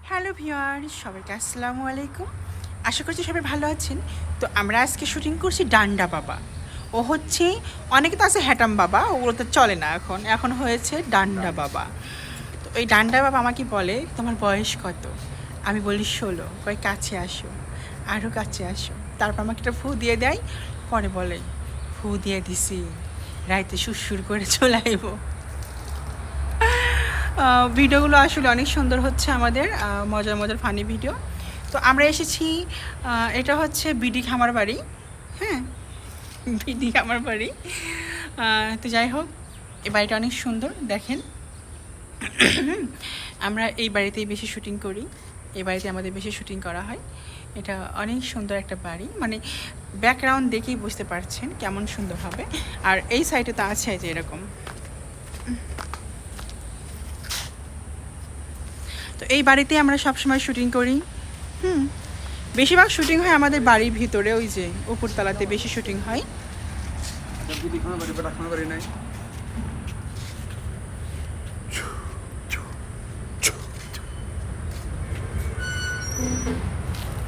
Hello viewers, সবাইকে আসসালামু আলাইকুম। আশা করছি সবাই ভালো আছেন। তো আমরা আজকে শুটিং করছি ডান্ডা বাবা। ও হচ্ছে, অনেকে তো আছে হ্যাটাম বাবা, ওগুলো তো চলে না, এখন হয়েছে ডান্ডা বাবা। তো ওই ডান্ডা বাবা আমাকে বলে, তোমার বয়স কত? আমি বলি 16। কয় কাছে আসো, আরও কাছে আসো। তারপর আমাকে একটা ফু দিয়ে দেয়। পরে বলে, ফু দিয়ে দিছি, রাইতে সুরসুর করে চলে আইব। ভিডিওগুলো আসলে অনেক সুন্দর হচ্ছে আমাদের, মজার মজার ফানি ভিডিও। তো আমরা এসেছি, এটা হচ্ছে বিডি খামার বাড়ি। হ্যাঁ, বিডি খামার বাড়ি। তো যাই হোক, এই বাড়িটা অনেক সুন্দর, দেখেন। আমরা এই বাড়িতেই বেশি শুটিং করি, এই বাড়িতে আমাদের বেশি শুটিং করা হয়। এটা অনেক সুন্দর একটা বাড়ি, মানে ব্যাকগ্রাউন্ড দেখেই বুঝতে পারছেন কেমন সুন্দর হবে। আর এই সাইডে তো আছে যে এরকম। তো এই বাড়িতে আমরা সবসময় শুটিং করি। বেশিরভাগ শুটিং হয় আমাদের বাড়ির ভিতরে, ওই যে উপরতলাতে বেশি শুটিং হয়।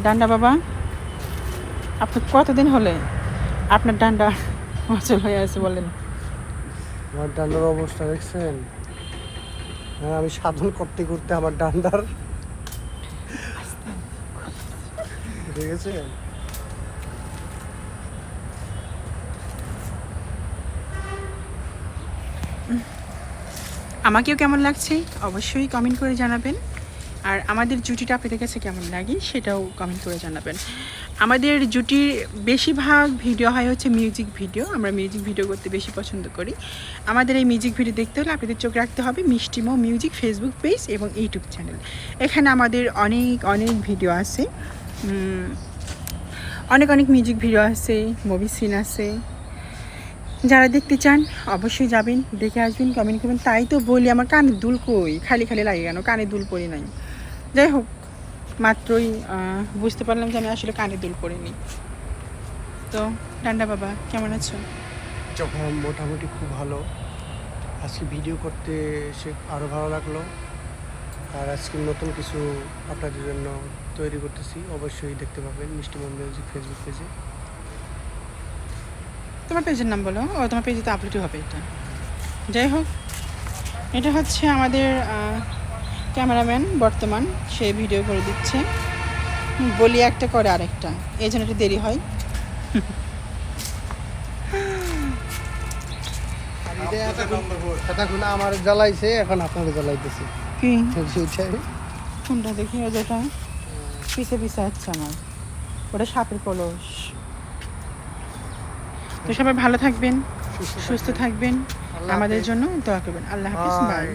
ডান্ডা বাবা, আপনি কতদিন হলে আপনার ডান্ডা অচল হয়ে আছে বলেন? আমার ডান্ডার অবস্থা দেখছেন? হ্যাঁ, আমি সাধন করতে করতে আমার ডান্ডার ঠিক আছে। আমাকেও কেমন লাগছে অবশ্যই কমেন্ট করে জানাবেন। আর আমাদের জুটিটা আপনাদের কাছে কেমন লাগে সেটাও কমেন্ট করে জানাবেন। আমাদের জুটির বেশিরভাগ ভিডিও হয় হচ্ছে মিউজিক ভিডিও। আমরা মিউজিক ভিডিও করতে বেশি পছন্দ করি। আমাদের এই মিউজিক ভিডিও দেখতে হলে আপনাদের চোখ রাখতে হবে মিষ্টিমো মিউজিক ফেসবুক পেজ এবং ইউটিউব চ্যানেল। এখানে আমাদের অনেক অনেক ভিডিও আছে, অনেক অনেক মিউজিক ভিডিও আছে, মুভি সিন আছে। যারা দেখতে চান অবশ্যই যাবেন, দেখে আসবেন, কমেন্ট করবেন। তাই তো বলি, আমার কানে দুল কই, খালি খালি লাগে কেন? কানে দুল পরি নাই। যাই হোক, মাত্রই বুঝতে পারলাম যে আমি আসলে কানে দুল পরিনি। তো ডান্ডা বাবা কেমন আছো? যখন মোটামুটি খুব ভালো। আজকে ভিডিও করতে এসে আরও ভালো লাগলো। আর আজকে নতুন কিছু আপনাদের জন্য তৈরি করতেছি, অবশ্যই দেখতে পাবেন মিষ্টিমন মিউজিক ফেসবুক পেজে। তোমার পেজের নাম বলো। ও, তোমার পেজে তো আপলোডই হবে এটা। যাই হোক, এটা হচ্ছে আমাদের ক্যামেরাম্যান বর্তমান, সে ভিডিও করে দিচ্ছে। বলি একটা করে আরেকটা, এই জন্য একটু দেরি হয়। এতক্ষণ আমার জ্বালাইছে, এখন আপনাকে জ্বালাইতেছি। কি সেইটাই। কোনটা দেখি? ও যেটা পিছে পিছে হচ্ছে আমার, ওটা সাপের কলস। তো সবাই ভালো থাকবেন, সুস্থ থাকবেন, আমাদের জন্য দোয়া করবেন। আল্লাহ হাফিজ, বাই।